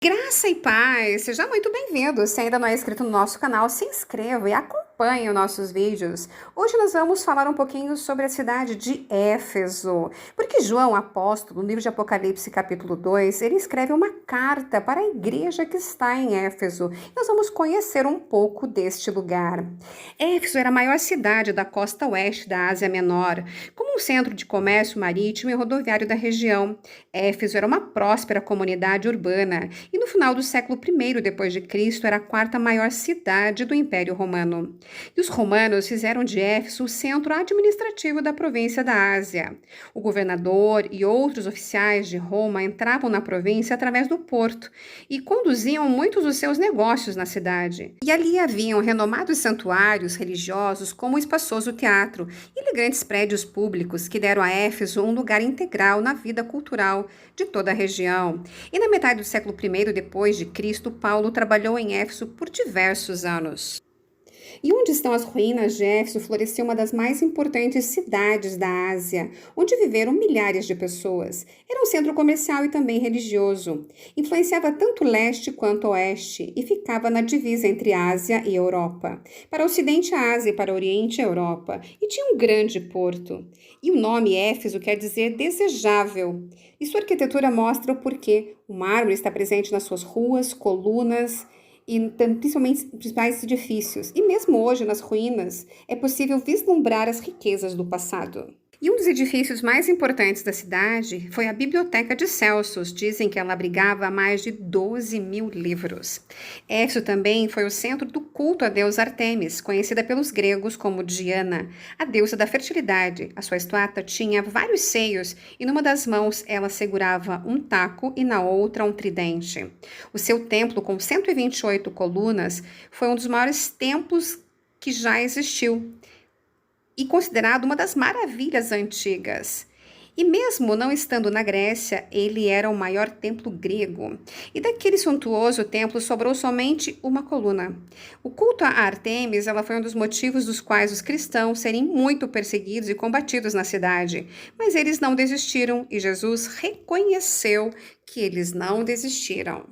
Graça e paz, seja muito bem-vindo. Se ainda não é inscrito no nosso canal, se inscreva e acompanhe os nossos vídeos. Hoje nós vamos falar um pouquinho sobre a cidade de Éfeso, porque João, apóstolo, no livro de Apocalipse, capítulo 2, ele escreve uma carta para a igreja que está em Éfeso. Nós vamos conhecer um pouco deste lugar. Éfeso era a maior cidade da costa oeste da Ásia Menor, como um centro de comércio marítimo e rodoviário da região. Éfeso era uma próspera comunidade urbana e no final do século I depois de Cristo era a quarta maior cidade do Império Romano. E os romanos fizeram de Éfeso o centro administrativo da província da Ásia. O governador e outros oficiais de Roma entravam na província através do porto e conduziam muitos dos seus negócios na cidade. E ali haviam renomados santuários religiosos como o espaçoso teatro e elegantes prédios públicos que deram a Éfeso um lugar integral na vida cultural de toda a região. E na metade do século I depois de Cristo, Paulo trabalhou em Éfeso por diversos anos. E onde estão as ruínas de Éfeso, floresceu uma das mais importantes cidades da Ásia, onde viveram milhares de pessoas. Era um centro comercial e também religioso. Influenciava tanto leste quanto oeste e ficava na divisa entre Ásia e Europa. Para o ocidente, a Ásia, e para o oriente, a Europa. E tinha um grande porto. E o nome Éfeso quer dizer desejável. E sua arquitetura mostra o porquê. O mármore está presente nas suas ruas, colunas e principalmente principais edifícios. E mesmo hoje, nas ruínas, é possível vislumbrar as riquezas do passado. E um dos edifícios mais importantes da cidade foi a Biblioteca de Celsus. Dizem que ela abrigava mais de 12.000 livros. Éfeso também foi o centro do culto à deusa Artemis, conhecida pelos gregos como Diana, a deusa da fertilidade. A sua estátua tinha vários seios e numa das mãos ela segurava um taco e na outra um tridente. O seu templo, com 128 colunas, foi um dos maiores templos que já existiu e considerado uma das maravilhas antigas. E mesmo não estando na Grécia, ele era o maior templo grego. E daquele suntuoso templo sobrou somente uma coluna. O culto a Artemis, ela foi um dos motivos dos quais os cristãos serem muito perseguidos e combatidos na cidade. Mas eles não desistiram e Jesus reconheceu que eles não desistiram.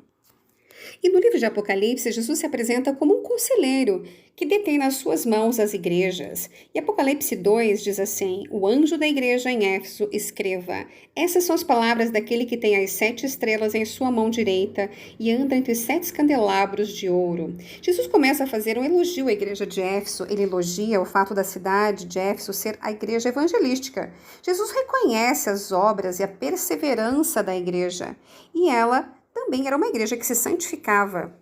E no livro de Apocalipse, Jesus se apresenta como um conselheiro que detém nas suas mãos as igrejas. E Apocalipse 2 diz assim: o anjo da igreja em Éfeso escreva: essas são as palavras daquele que tem as 7 estrelas em sua mão direita e anda entre 7 candelabros de ouro. Jesus começa a fazer um elogio à igreja de Éfeso. Ele elogia o fato da cidade de Éfeso ser a igreja evangelística. Jesus reconhece as obras e a perseverança da igreja. E ela também era uma igreja que se santificava.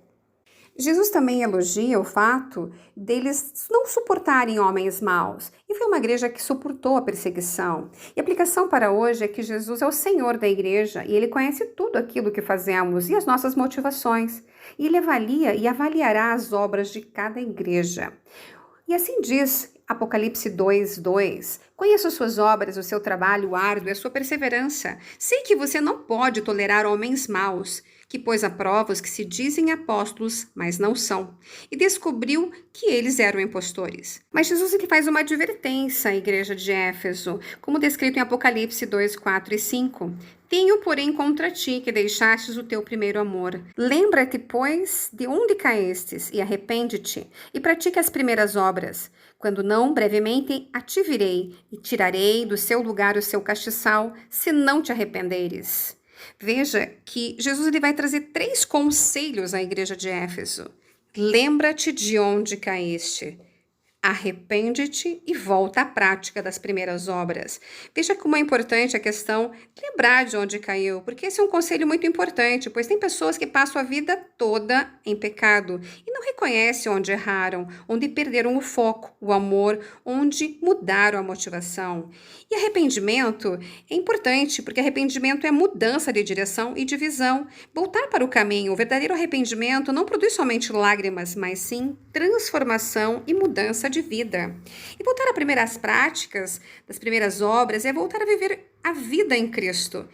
Jesus também elogia o fato deles não suportarem homens maus. E foi uma igreja que suportou a perseguição. E a aplicação para hoje é que Jesus é o Senhor da igreja e Ele conhece tudo aquilo que fazemos e as nossas motivações. E Ele avalia e avaliará as obras de cada igreja. E assim diz Apocalipse 2:2. Conheço as suas obras, o seu trabalho árduo e a sua perseverança. Sei que você não pode tolerar homens maus, que pôs à prova os que se dizem apóstolos, mas não são, e descobriu que eles eram impostores. Mas Jesus ele faz uma advertência à igreja de Éfeso, como descrito em Apocalipse 2:4 e 5. Tenho, porém, contra ti que deixastes o teu primeiro amor. Lembra-te, pois, de onde caístes, e arrepende-te, e pratica as primeiras obras. Quando não, brevemente te virei, e tirarei do seu lugar o seu castiçal, se não te arrependeres. Veja que Jesus ele vai trazer 3 conselhos à igreja de Éfeso. Lembra-te de onde caíste. Arrepende-te e volta à prática das primeiras obras. Veja como é importante a questão de lembrar de onde caiu, porque esse é um conselho muito importante, pois tem pessoas que passam a vida toda em pecado e não reconhecem onde erraram, onde perderam o foco, o amor, onde mudaram a motivação. E arrependimento é importante, porque arrependimento é mudança de direção e de visão. Voltar para o caminho, o verdadeiro arrependimento não produz somente lágrimas, mas sim transformação e mudança de vida. E voltar às primeiras práticas, das primeiras obras, é voltar a viver a vida em Cristo.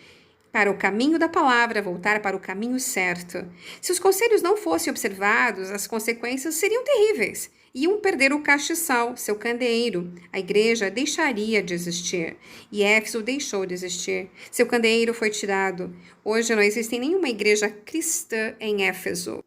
para o caminho da palavra, voltar para o caminho certo. Se os conselhos não fossem observados, as consequências seriam terríveis. Iam perder o castiçal, seu candeeiro. A igreja deixaria de existir. E Éfeso deixou de existir. Seu candeeiro foi tirado. Hoje não existe nenhuma igreja cristã em Éfeso.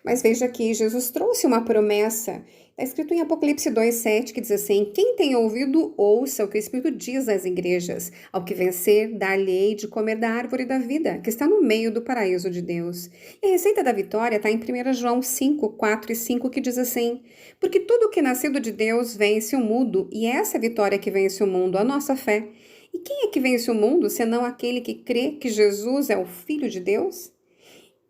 Mas veja que Jesus trouxe uma promessa. Está escrito em Apocalipse 2,7, que diz assim: quem tem ouvido, ouça o que o Espírito diz às igrejas. Ao que vencer, dar-lhe-ei de comer da árvore da vida, que está no meio do paraíso de Deus. E a receita da vitória está em 1 João 5, 4 e 5, que diz assim: porque tudo que é nascido de Deus vence o mundo, e é essa vitória que vence o mundo, a nossa fé. E quem é que vence o mundo, senão aquele que crê que Jesus é o Filho de Deus?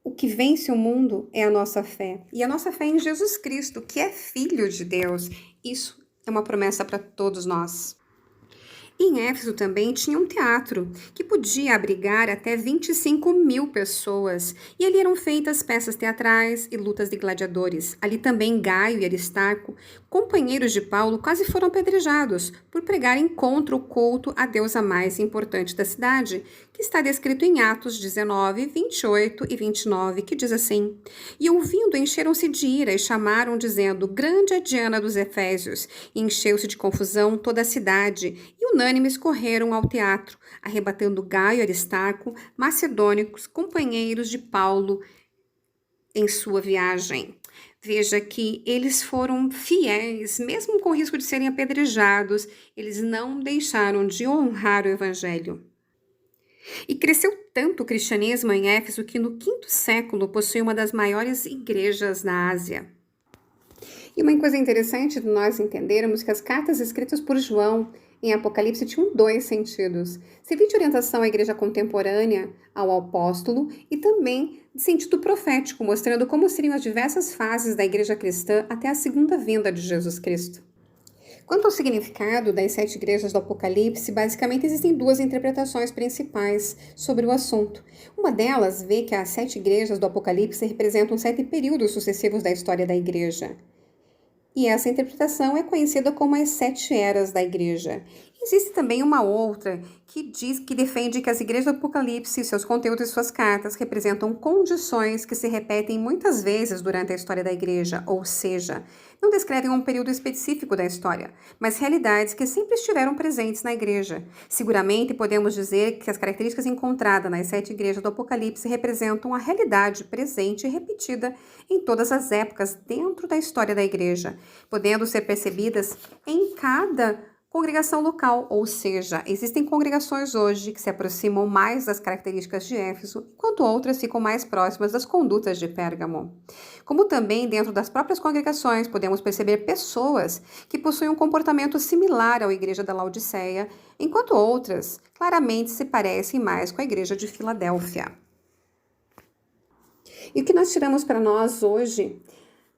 O que vence o mundo é a nossa fé. E a nossa fé em Jesus Cristo, que é Filho de Deus. Isso é uma promessa para todos nós. Em Éfeso também tinha um teatro, que podia abrigar até 25.000 pessoas, e ali eram feitas peças teatrais e lutas de gladiadores. Ali também Gaio e Aristarco, companheiros de Paulo, quase foram apedrejados por pregarem contra o culto à deusa mais importante da cidade, que está descrito em Atos 19, 28 e 29, que diz assim: e ouvindo, encheram-se de ira e chamaram, dizendo: grande é Diana dos Efésios, e encheu-se de confusão toda a cidade, e unânimes correram ao teatro, arrebatando Gaio e Aristarco, macedônicos, companheiros de Paulo em sua viagem. Veja que eles foram fiéis, mesmo com o risco de serem apedrejados, eles não deixaram de honrar o evangelho. E cresceu tanto o cristianismo em Éfeso que no quinto século possui uma das maiores igrejas na Ásia. E uma coisa interessante de nós entendermos que as cartas escritas por João em Apocalipse tinham dois sentidos: servir de orientação à igreja contemporânea, ao apóstolo, e também de sentido profético, mostrando como seriam as diversas fases da igreja cristã até a segunda vinda de Jesus Cristo. Quanto ao significado das 7 igrejas do Apocalipse, basicamente existem duas interpretações principais sobre o assunto. Uma delas vê que as 7 igrejas do Apocalipse representam 7 períodos sucessivos da história da igreja. E essa interpretação é conhecida como as 7 eras da igreja. Existe também uma outra que defende que as igrejas do Apocalipse, seus conteúdos e suas cartas representam condições que se repetem muitas vezes durante a história da igreja, ou seja, não descrevem um período específico da história, mas realidades que sempre estiveram presentes na igreja. Seguramente podemos dizer que as características encontradas nas 7 igrejas do Apocalipse representam a realidade presente e repetida em todas as épocas dentro da história da igreja, podendo ser percebidas em cada congregação local, ou seja, existem congregações hoje que se aproximam mais das características de Éfeso, enquanto outras ficam mais próximas das condutas de Pérgamo. Como também dentro das próprias congregações podemos perceber pessoas que possuem um comportamento similar à igreja da Laodiceia, enquanto outras claramente se parecem mais com a igreja de Filadélfia. E o que nós tiramos para nós hoje?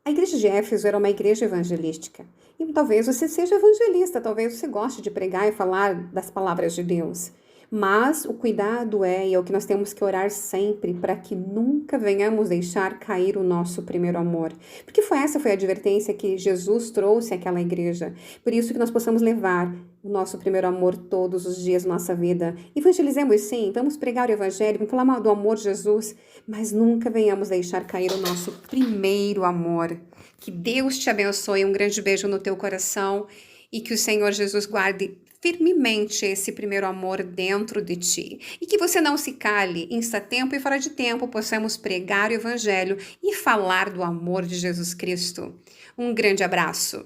A igreja de Éfeso era uma igreja evangelística. E talvez você seja evangelista, talvez você goste de pregar e falar das palavras de Deus. Mas o cuidado e é o que nós temos que orar sempre para que nunca venhamos deixar cair o nosso primeiro amor. Porque essa foi a advertência que Jesus trouxe àquela igreja. Por isso que nós possamos levar o nosso primeiro amor todos os dias da nossa vida. Evangelizemos sim, vamos pregar o evangelho, vamos falar do amor de Jesus, mas nunca venhamos deixar cair o nosso primeiro amor. Que Deus te abençoe, um grande beijo no teu coração e que o Senhor Jesus guarde firmemente esse primeiro amor dentro de ti. E que você não se cale, em tempo e fora de tempo, possamos pregar o evangelho e falar do amor de Jesus Cristo. Um grande abraço.